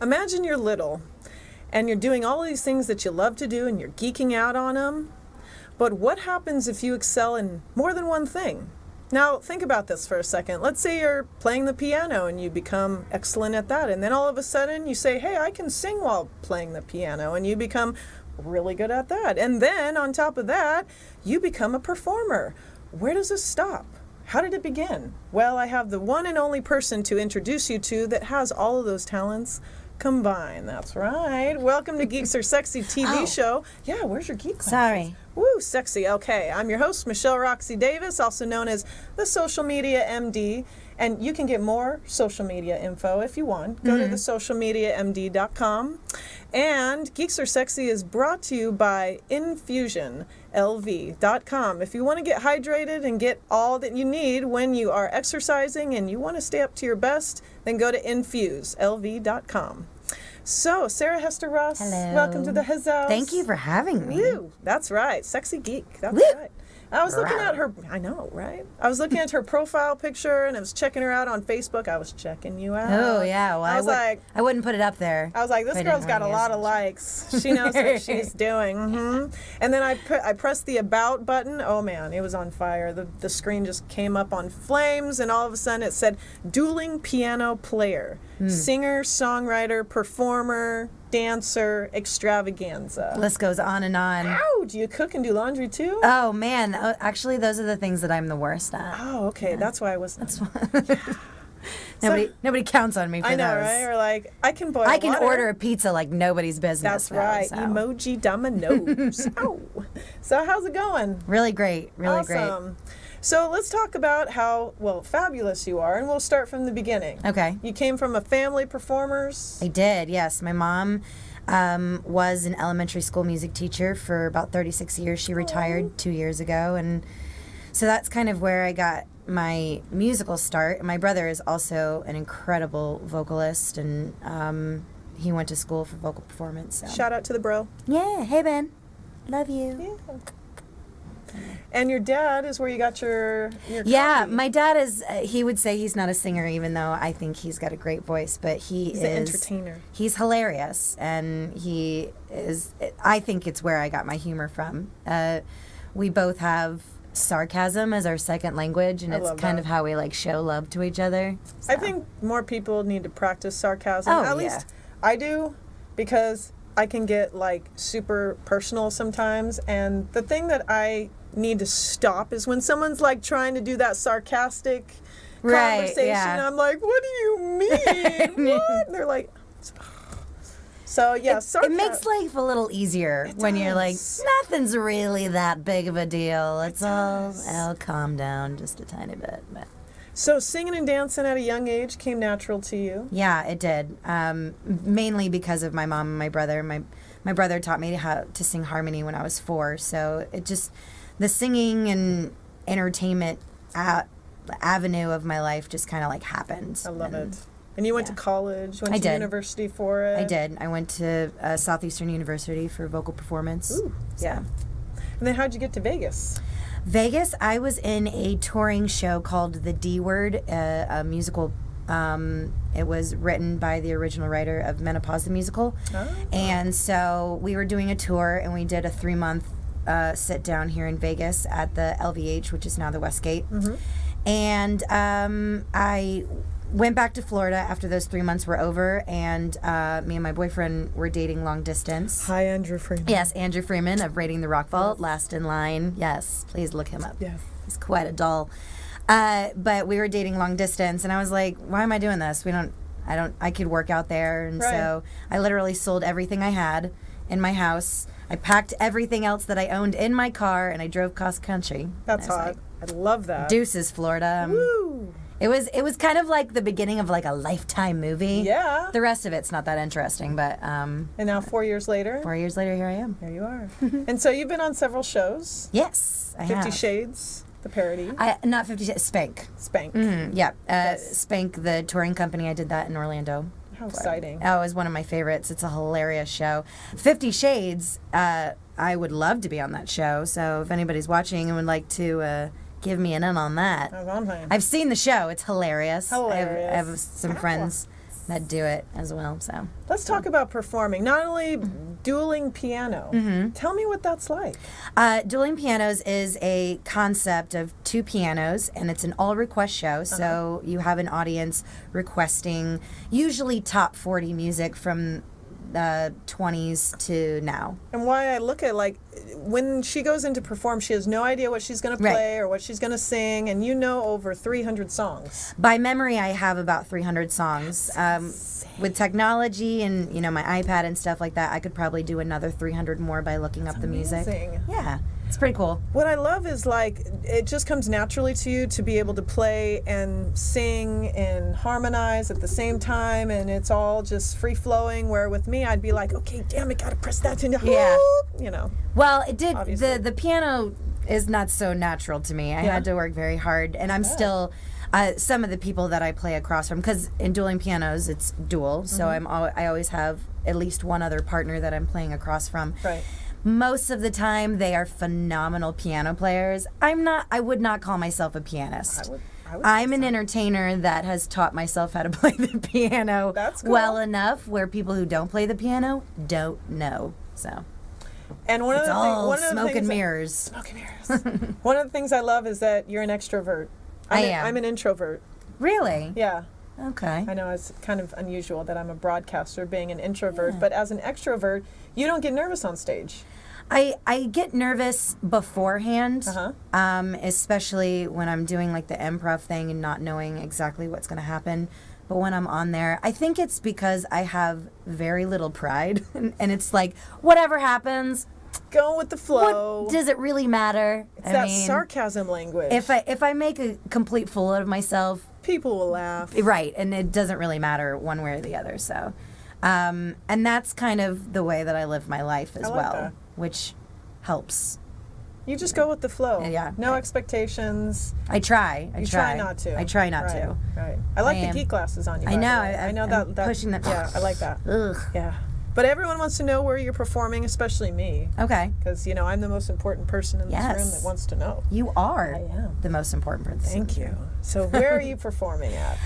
imagine you're little and you're doing all of these things that you love to do and you're geeking out on them. But what happens if you excel in more than one thing? Now, think about this for a second. Let's say you're playing the piano and you become excellent at that. And then all of a sudden you say, hey, I can sing while playing the piano. And you become really good at that. And then on top of that, you become a performer. Where does this stop? How did it begin? Well, I have the one and only person to introduce you to that has all of those talents combined. That's right. Welcome to Geeks Are Sexy TV show. Yeah, where's your geek glasses? Sorry. Woo, sexy. Okay, I'm your host, Michelle Roxy Davis, also known as the Social Media MD. And you can get more social media info if you want. Go to thesocialmediamd.com. And Geeks Are Sexy is brought to you by infusionlv.com. If you want to get hydrated and get all that you need when you are exercising and you want to stay up to your best, then go to infuselv.com. So, Sarah Hester Ross, hello. Welcome to the Hizzouse. Thank you for having me. Woo, that's right. Sexy geek. That's Woo. right. I was looking at her, I know, right? I was looking at her profile picture and I was checking her out on Facebook. I was checking you out. Oh, yeah. Well, I wouldn't put it up there. I was like, this girl's got a lot of likes. She knows what she's doing. And then I pressed the About button. Oh, man, it was on fire. The screen just came up on flames, and all of a sudden it said, dueling piano player, singer, songwriter, performer, dancer, extravaganza. List goes on and on. Ow! Do you cook and do laundry too? Oh, man. Actually, those are the things that I'm the worst at. Oh, okay. Yeah. That's why I was. Nobody counts on me for those. I know, right? Or like, I can boil I can water. order a pizza like nobody's business. That's right. So. Emoji Dominoes. Ow. So how's it going? Really great. Really awesome. great. So let's talk about how, fabulous you are, and we'll start from the beginning. Okay. You came from a family of performers? I did, yes. My mom was an elementary school music teacher for about 36 years. She retired 2 years ago, and so that's kind of where I got my musical start. My brother is also an incredible vocalist, and he went to school for vocal performance. So. Shout out to the bro. Yeah. Hey, Ben. Love you. Yeah. And your dad is where you got your yeah, comedy. My dad is, he would say he's not a singer, even though I think he's got a great voice, but he's an entertainer. He's hilarious, and he is, I think it's where I got my humor from. We both have sarcasm as our second language, and it's kind of how we like show love to each other. So. I think more people need to practice sarcasm. Oh, At least I do, because I can get like super personal sometimes, and the thing that I need to stop is when someone's like trying to do that sarcastic conversation. Yeah. I'm like, what do you mean? What? And they're like, so yeah, it makes life a little easier when you're like, nothing's really that big of a deal. It's all, I'll calm down just a tiny bit. But. So singing and dancing at a young age came natural to you? Yeah, it did. Mainly because of my mom and my brother. My brother taught me how to sing harmony when I was 4. So it just, the singing and entertainment avenue of my life just kind of like happened. I love it. And you went to college, went to university for it? I did. I went to Southeastern University for vocal performance. Ooh, yeah. And then how'd you get to Vegas? Vegas, I was in a touring show called The D Word, a musical. It was written by the original writer of Menopause the Musical. Oh. And so we were doing a tour, and we did a 3-month sit down here in Vegas at the LVH, which is now the Westgate. Mm-hmm. And I went back to Florida after those 3 months were over, and me and my boyfriend were dating long distance. Hi, Andrew Freeman. Yes, Andrew Freeman of Raiding the Rock Vault, Last in Line. Yes, please look him up. Yes. He's quite a doll. But we were dating long distance, and I was like, why am I doing this? I could work out there. And so I literally sold everything I had in my house. I packed everything else that I owned in my car, and I drove cross country. That's hot. I love that. Deuces, Florida. Woo! It was kind of like the beginning of like a Lifetime movie. Yeah. The rest of it's not that interesting, but and now 4 years later? 4 years later, here I am. Here you are. And so you've been on several shows. Yes, I have. 50 Shades, the parody. Not 50 Shades, Spank. Spank. Mm-hmm. Yeah. Yes. Spank, the touring company, I did that in Orlando. How exciting. Oh, it was one of my favorites. It's a hilarious show. 50 Shades, I would love to be on that show. So if anybody's watching and would like to give me an in on that. I've seen the show. It's hilarious. Hilarious. I have some friends that do it as well. So Let's talk about performing. Not only dueling piano. Tell me what that's like. Dueling pianos is a concept of two pianos, and it's an all-request show. So you have an audience requesting usually top 40 music from the 20s to now. And why I look at, like, when she goes in to perform, she has no idea what she's going to play or what she's going to sing, and you know over 300 songs. By memory, I have about 300 songs. With technology and, my iPad and stuff like that, I could probably do another 300 more by looking up the music. Yeah, it's pretty cool. What I love is, like, it just comes naturally to you to be able to play and sing and harmonize at the same time, and it's all just free-flowing, where with me, I'd be like, okay, damn it, gotta press that in. Yeah. Well, it did. Obviously. The piano is not so natural to me. I had to work very hard, and I'm still... some of the people that I play across from, because in dueling pianos, it's dual, so I always have at least one other partner that I'm playing across from. Right. Most of the time, they are phenomenal piano players. I would not call myself a pianist. I'm an entertainer that has taught myself how to play the piano well enough where people who don't play the piano don't know. So. And one it's of the all things, smoke and mirrors. Smoke and mirrors. One of the things I love is that you're an extrovert. I'm an introvert. Really? Yeah. Okay. I know it's kind of unusual that I'm a broadcaster being an introvert, but as an extrovert, you don't get nervous on stage. I get nervous beforehand, especially when I'm doing like the improv thing and not knowing exactly what's going to happen. But when I'm on there, I think it's because I have very little pride, and it's like, whatever happens, go with the flow. What does it really matter? It's sarcasm language. If I make a complete fool out of myself, people will laugh. Right, and it doesn't really matter one way or the other. So, and that's kind of the way that I live my life as well, which helps. You just go with the flow. Yeah. No expectations. I try. You try not to. I try not to. Right. I like the geek glasses on you. I know. I know that. Pushing that. Yeah, I like that. Ugh. Yeah. But everyone wants to know where you're performing, especially me. Okay. Because, I'm the most important person in this room that wants to know. You are. I am. The most important person. Thank you. So where are you performing at?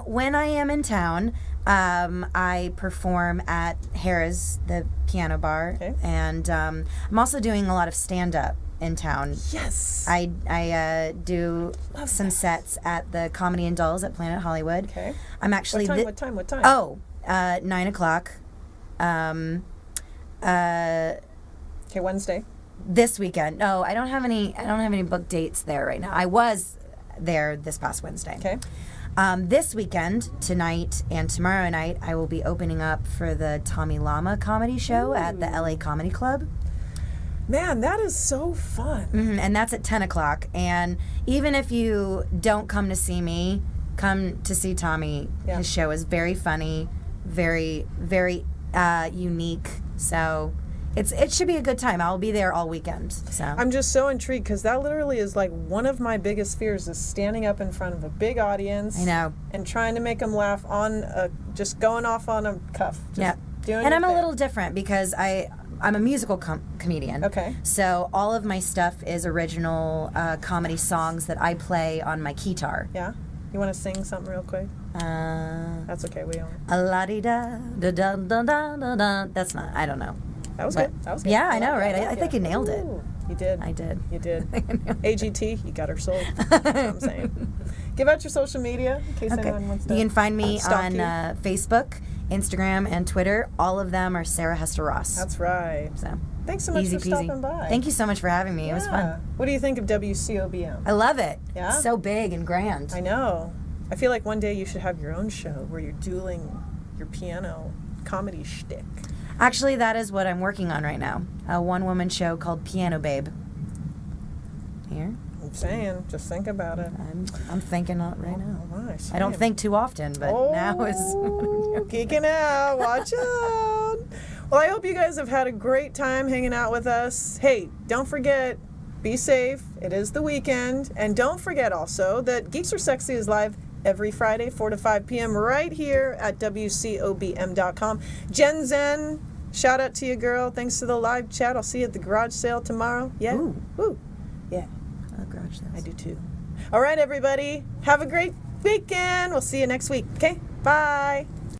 When I am in town, I perform at Harrah's, the piano bar. Okay. And I'm also doing a lot of stand-up in town. Yes. I do some sets at the Comedy and Dolls at Planet Hollywood. Okay. I'm actually... What time? Oh, 9 o'clock. Okay, Wednesday. This weekend. No, I don't have any booked dates there right now. I was there this past Wednesday. Okay. This weekend, tonight and tomorrow night, I will be opening up for the Tommy Llama comedy show at the LA Comedy Club. Man, that is so fun. And that's at 10 o'clock. And even if you don't come to see me, come to see Tommy. Yeah. His show is very funny, very, very unique. So it should be a good time. I'll be there all weekend. So I'm just so intrigued because that literally is like one of my biggest fears is standing up in front of a big audience. I know. And trying to make them laugh just going off on a cuff. Yeah. And I'm a little different because I'm a musical comedian. Okay. So all of my stuff is original comedy songs that I play on my guitar. Yeah. You want to sing something real quick? That's okay. We don't. A la di da da da da da da da. That's not. I don't know. That was good. Yeah, I know, right? I think you nailed it. You did. I did. You did. AGT, you got her sold. That's what I'm saying. Give out your social media in case anyone wants to. You can find me on Facebook, Instagram, and Twitter. All of them are Sarah Hester Ross. That's right. So thanks so much for stopping by. Thank you so much for having me. It was fun. What do you think of WCOBM? I love it. Yeah? It's so big and grand. I know. I feel like one day you should have your own show where you're dueling your piano comedy shtick. Actually, that is what I'm working on right now. A one-woman show called Piano Babe. Here. I'm saying, just think about it. I'm thinking it right now. Oh my, I don't think too often, but now is geeking out. Watch out. Well, I hope you guys have had a great time hanging out with us. Hey, don't forget, be safe. It is the weekend. And don't forget also that Geeks Are Sexy is live every Friday, 4 to 5 p.m. right here at WCOBM.com. Jen Zen, shout out to you, girl. Thanks to the live chat. I'll see you at the garage sale tomorrow. Yeah. Ooh. Woo. Yeah. Garage sales. I do too. All right, everybody. Have a great weekend. We'll see you next week. Okay? Bye.